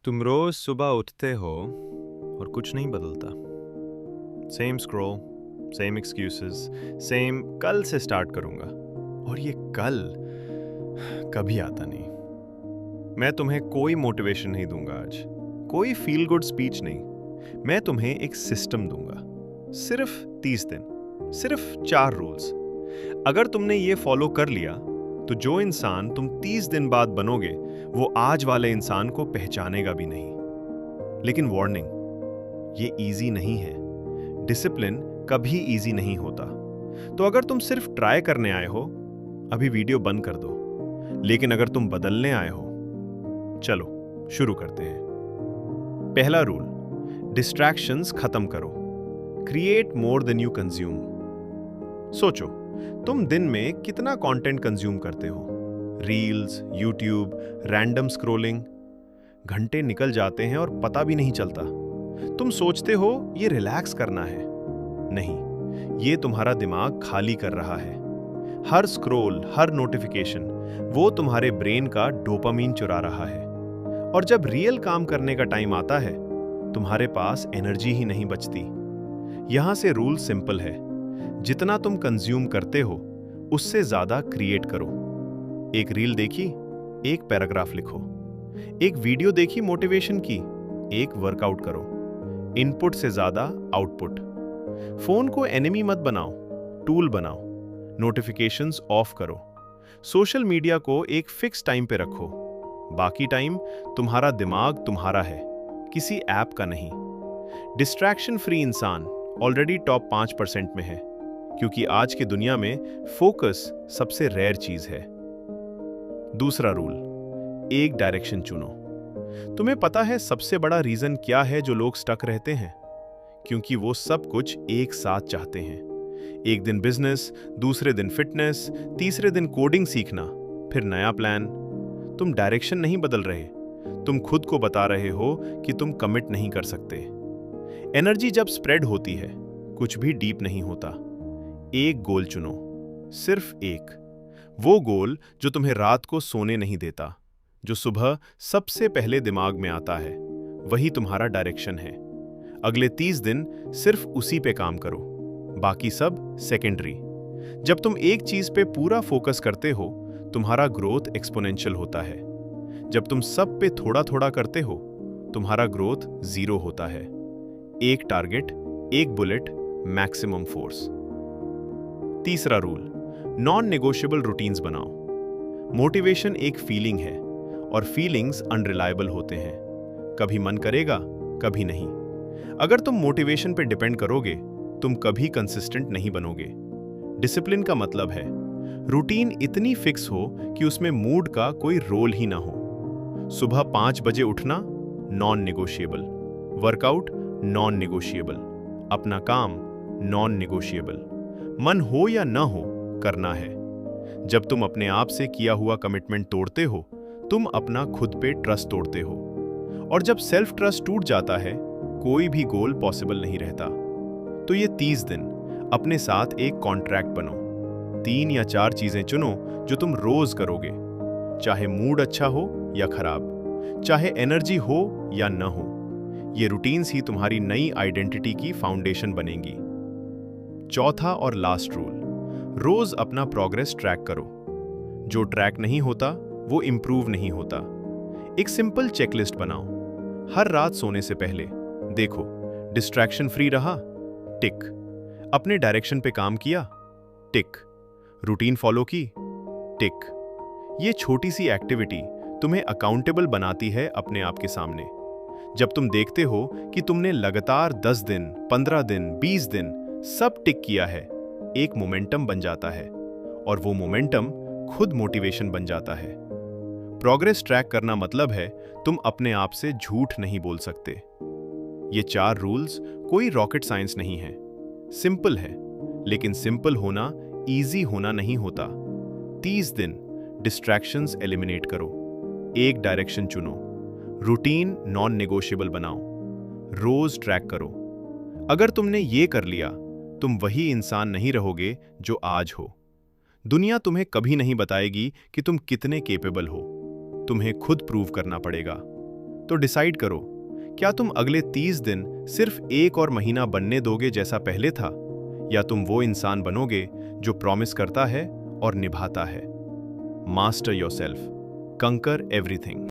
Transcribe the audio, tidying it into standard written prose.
तुम रोज सुबह उठते हो और कुछ नहीं बदलता। Same scroll, same excuses, same कल से स्टार्ट करूंगा। और ये कल कभी आता नहीं। मैं तुम्हें कोई मोटिवेशन नहीं दूंगा आज, कोई फील गुड स्पीच नहीं। मैं तुम्हें एक सिस्टम दूंगा। सिर्फ 30 दिन, सिर्फ 4 रूल्स। अगर तुमने ये फॉलो कर लिया तो जो इंसान तुम 30 दिन बाद बनोगे वो आज वाले इंसान को पहचानेगा भी नहीं। लेकिन वार्निंग, ये इजी नहीं है। डिसिप्लिन कभी इजी नहीं होता। तो अगर तुम सिर्फ ट्राई करने आए हो, अभी वीडियो बंद कर दो। लेकिन अगर तुम बदलने आए हो, चलो शुरू करते हैं। पहला रूल, डिस्ट्रैक्शंस खत्म करो। Create more than you consume. सोचो, तुम दिन में कितना कंटेंट कंज्यूम करते हो? Reels, YouTube, random scrolling. घंटे निकल जाते हैं और पता भी नहीं चलता। तुम सोचते हो ये रिलैक्स करना है। नहीं, ये तुम्हारा दिमाग खाली कर रहा है। हर स्क्रॉल, हर नोटिफिकेशन, वो तुम्हारे ब्रेन का डोपामीन चुरा रहा है। और जब रियल काम करने का टाइम आता है, तुम्हारे पास एनर्जी ही नहीं बचती। यहां से रूल सिंपल है। जितना तुम कंज्यूम करते हो, उससे ज्यादा क्रिएट करो। एक रील देखी, एक पैराग्राफ लिखो। एक वीडियो देखी मोटिवेशन की, एक वर्कआउट करो। इनपुट से ज्यादा आउटपुट। फोन को एनिमी मत बनाओ, टूल बनाओ। नोटिफिकेशंस ऑफ करो। सोशल मीडिया को एक फिक्स टाइम पे रखो। बाकी टाइम तुम्हारा दिमाग तुम्हारा है, किसी ऐप का नहीं। डिस्ट्रैक्शन फ्री इंसान ऑलरेडी टॉप 5% में है, क्योंकि आज की दुनिया में फोकस सबसे रेयर चीज है। दूसरा रूल, एक डायरेक्शन चुनो। तुम्हें पता है सबसे बड़ा रीजन क्या है जो लोग स्टक रहते हैं? क्योंकि वो सब कुछ एक साथ चाहते हैं। एक दिन बिजनेस, दूसरे दिन फिटनेस, तीसरे दिन कोडिंग सीखना, फिर नया प्लान। तुम डायरेक्शन नहीं बदल रहे, तुम खुद को बता रहे हो कि तुम कमिट नहीं कर सकते। एनर्जी जब स्प्रेड होती है, कुछ भी डीप नहीं होता। एक गोल चुनो, सिर्फ एक। वो गोल जो तुम्हें रात को सोने नहीं देता, जो सुबह सबसे पहले दिमाग में आता है, वही तुम्हारा डायरेक्शन है। अगले 30 दिन सिर्फ उसी पे काम करो, बाकी सब सेकेंडरी। जब तुम एक चीज पे पूरा फोकस करते हो, तुम्हारा ग्रोथ एक्सपोनेंशियल होता है। जब तुम सब पे थोड़ा थोड़ा करते हो, तुम्हारा ग्रोथ 0 होता है। एक टारगेट, एक बुलेट, मैक्सिमम फोर्स। तीसरा रूल, नॉन नेगोशिएबल रूटीन्स बनाओ। मोटिवेशन एक फीलिंग है और फीलिंग्स अनरिलायबल होते हैं। कभी मन करेगा, कभी नहीं। अगर तुम मोटिवेशन पे डिपेंड करोगे, तुम कभी कंसिस्टेंट नहीं बनोगे। डिसिप्लिन का मतलब है रूटीन इतनी फिक्स हो कि उसमें मूड का कोई रोल ही ना हो। सुबह 5 बजे उठना, non negotiable. Workout, non negotiable. अपना काम, नॉन नेगोशिएबल। मन हो या ना हो, करना है। जब तुम अपने आप से किया हुआ कमिटमेंट तोड़ते हो, तुम अपना खुद पे ट्रस्ट तोड़ते हो। और जब सेल्फ ट्रस्ट टूट जाता है, कोई भी गोल पॉसिबल नहीं रहता। तो ये 30 दिन अपने साथ एक कॉन्ट्रैक्ट बनो। 3 या 4 चीजें चुनो जो तुम रोज करोगे, चाहे मूड अच्छा हो या खराब, चाहे एनर्जी हो या न हो। ये रूटीन्स ही तुम्हारी नई आइडेंटिटी की फाउंडेशन बनेंगी। चौथा और लास्ट रूल, रोज अपना प्रोग्रेस ट्रैक करो। जो ट्रैक नहीं होता, वो इंप्रूव नहीं होता। एक सिंपल चेकलिस्ट बनाओ। हर रात सोने से पहले देखो, डिस्ट्रैक्शन फ्री रहा, टिक। अपने डायरेक्शन पे काम किया, टिक। रूटीन फॉलो की, टिक। ये छोटी सी एक्टिविटी तुम्हें अकाउंटेबल बनाती है अपने आप के सामने। जब तुम देखते हो कि तुमने लगातार 10 दिन, 15 दिन, 20 दिन सब टिक किया है, एक मोमेंटम बन जाता है। और वो मोमेंटम खुद मोटिवेशन बन जाता है। प्रोग्रेस ट्रैक करना मतलब है तुम अपने आप से झूठ नहीं बोल सकते। ये 4 रूल्स कोई रॉकेट साइंस नहीं है, सिंपल है। लेकिन सिंपल होना इजी होना नहीं होता। 30 दिन डिस्ट्रैक्शंस एलिमिनेट करो। एक डायरेक्शन चुनो। रूटीन नॉन नेगोशिएबल बनाओ। रोज ट्रैक करो। अगर तुमने ये कर लिया, तुम वही इंसान नहीं रहोगे जो आज हो। दुनिया तुम्हें कभी नहीं बताएगी कि तुम कितने केपेबल हो। तुम्हें खुद प्रूव करना पड़ेगा। तो डिसाइड करो, क्या तुम अगले 30 दिन सिर्फ एक और महीना बनने दोगे जैसा पहले था, या तुम वो इंसान बनोगे जो प्रॉमिस करता है और निभाता है। मास्टर योरसेल्फ, कंकर एवरीथिंग।